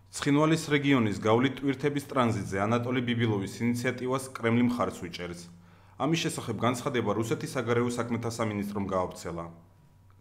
ცხინვალის რეგიონის გავლით ტვირთების ტრანზიტზე ანატოლი ბიბილოვის ინიციატივას კრემლი მხარს უჭერს. ამის შესახებ განცხადება რუსეთის საგარეო საქმეთა სამინისტრომ გაავრცელა.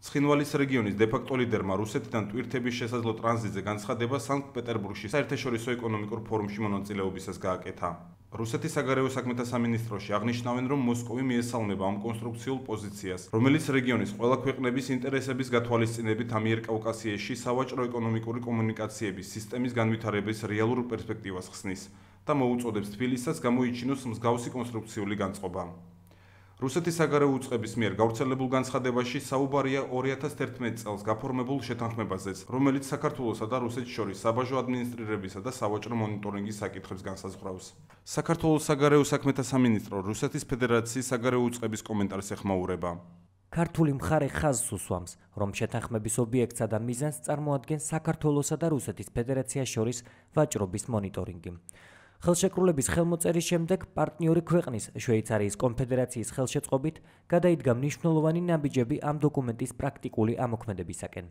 ცხინვალის რეგიონის დე-ფაქტო ლიდერმა რუსეთიდან ტვირთების შესაძლო ტრანზიტზე განცხადება სანქტ-პეტერბურგში საერთაშორისო ეკონომიკურ ფორუმში მონაწილეობისას გააკეთა. რუსეთის საგარეო საქმეთა სამინისტროში აღნიშნავენ, რომ მოსკოვი მიესალმება ამ კონსტრუქციულ პოზიციას, რომელიც რეგიონის ყველა ქვეყნების ინტერესების გათვალისწინებით ამიერკავკასიაში სავაჭრო ეკონომიკური კომუნიკაციების სისტემის განვითარების რეალურ პერსპექტივას ხსნის და მოუწოდებს თბილისსაც გამოიჩინოს მსგავსი კონსტრუქციული განწყობა. რუსეთის საგარეო უწყების მიერ გავრცელებულ განცხადებაში საუბარია 2011 წელს გაფორმებულ შეთანხმებაზეც, რომელიც საქართველოსა და რუსეთს შორის საბაჟო ადმინისტრირებისა და სავაჭრო მონიტორინგის საკითხებს განსაზღვრავს. საქართველოს საგარეო საქმეთა სამინისტრო რუსეთის ფედერაციის საგარეო უწყების კომენტარს ეხმაურება. ქართული მხარე ხაზს უსვამს, რომ შეთანხმების ობიექტსა და მიზანს წარმოადგენს საქართველოსა და რუსეთის ფედერაციას შორის ვაჭრობის მონიტორინგი. ხელშეკრულების ხელმოწერის შემდეგ პარტნიორი ქვეყნის შვეიცარიის კონფედერაციის ხელშეწყობით გადაიდგა მნიშვნელოვანი ნაბიჯები ამ დოკუმენტის პრაქტიკული ამოქმედებისაკენ.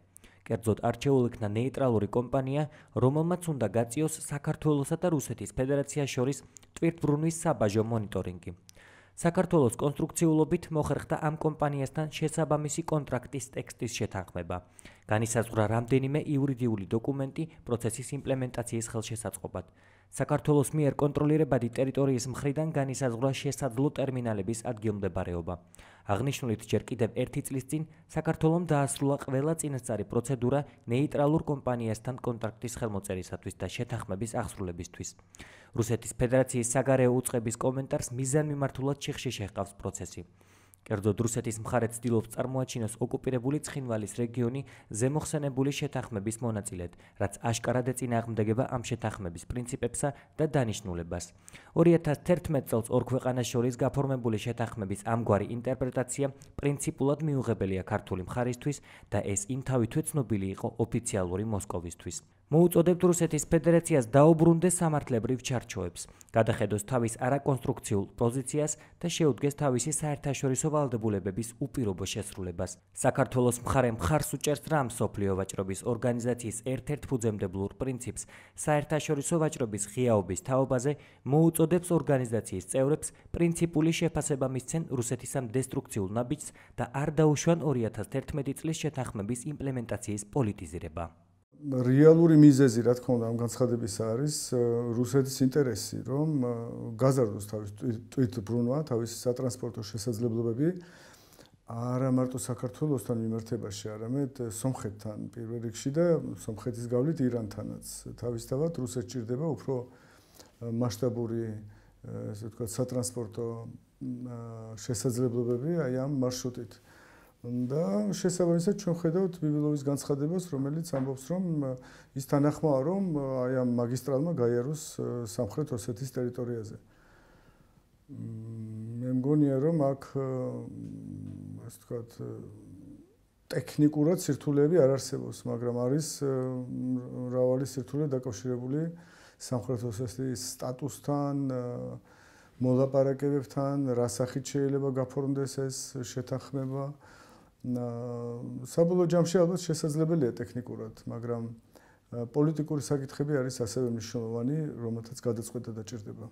კერძოდ არჩეულ იქნა ნეიტრალური კომპანია, რომელმაც უნდა გაწიოს საქართველოსა და რუსეთის ფედერაციას შორის ტვირთბრუნვის საბაჟო მონიტორინგი. საქართველოს კონსტრუქციულობით მოხერხდა ამ კომპანიასთან შესაბამისი კონტრაქტის ტექსტის შეთანხმება. განისაზღვრა რამდენიმე იურიდიული დოკუმენტი პროცესის იმპლემენტაციის ხელშესაწყობად. საქართველოს მიერ კონტროლირებადი ტერიტორიის მხრიდან განისაზღვრა შესაძლო ტერმინალების ადგილმდებარეობა. აღნიშნულით ჯერ კიდევ 1 წლის წინ საქართველომ დაასრულა ყველა წინასწარი პროცედურა ნეიტრალურ კომპანიასთან კონტრაქტის ხელმოწერისათვის და შეთანხმების აღსრულებისთვის. რუსეთის ფედერაციის საგარეო უწყების კომენტარს მიზანმიმართულად ჩიხში შეჰყავს პროცესი. კერძოდ რუსეთის მხარე ცდილობს წარმოაჩინოს ოკუპირებული ცხინვალის რეგიონი ზემოხსენებული შეთანხმების მონაწილედ, რაც აშკარად ეწინააღმდეგება ამ შეთანხმების პრინციპებსა და დანიშნულებას. 2011 წელს ორ ქვეყანას შორის გაფორმებული შეთანხმების ამგვარი ინტერპრეტაცია პრინციპულად მიუღებელია ქართული მხარისთვის და ეს იმთავითვე ცნობილი იყო ოფიციალური მოსკოვისთვის. მოუწოდებთ რუსეთის ფედერაციას დაუბრუნდეს სამართლებრივ ჩარჩოებს, გადახედოს თავის არაკონსტრუქციულ პოზიციას და შეუდგეს თავისი საერთაშორისო ვალდებულებების უპირობო შესრულებას. საქართველოს მხარე მხარს უჭერს რა მსოფლიო ვაჭრობის ორგანიზაციის ერთ-ერთ ფუძემდებლურ პრინციპს საერთაშორისო ვაჭრობის ღიაობის თაობაზე, მოუწოდებს ორგანიზაციის წევრებს პრინციპული შეფასება მისცენ რუსეთის ამ დესტრუქციულ ნაბიჯს და არ დაუშვან 2011 წლის შეთანხმების იმპლემენტაციის პოლიტიზირება. რეალური მიზეზი, რა თქმა უნდა, ამ განცხადების არის რუსეთის ინტერესი, რომ გაზარდოს თავის ტვირთბრუნვა, თავისი სატრანსპორტო შესაძლებლობები არა მარტო საქართველოსთან მიმართებაში, არამედ სომხეთთან პირველ რიგში და სომხეთის გავლით ირანთანაც. თავისთავად რუსეთს ჭირდება უფრო მასშტაბური, ესე ვთქვათ, სატრანსპორტო შესაძლებლობები აი ამ მარშრუტით. და შესაბამისად ჩვენ ხედავთ ბიბილოვის განცხადებას, რომელიც ამბობს, რომ ის თანახმაა, რომ აი ამ მაგისტრალმა გაიაროს სამხრეთ ოსეთის ტერიტორიაზე. მე მგონია, რომ აქ ასე ვთქვათ, ტექნიკურად სირთულეები არ არსებობს, მაგრამ არის მრავალი სირთულე დაკავშირებული სამხრეთ ოსეთის სტატუსთან, მოლაპარაკებებთან, რა სახით შეიძლება გაფორმდეს ეს შეთანხმება. საბოლოო ჯამში ალბათ შესაძლებელია ტექნიკურად, მაგრამ პოლიტიკური საკითხები არის ასევე მნიშვნელოვანი, რომელთაც გადაწყვეტა დაჭირდება.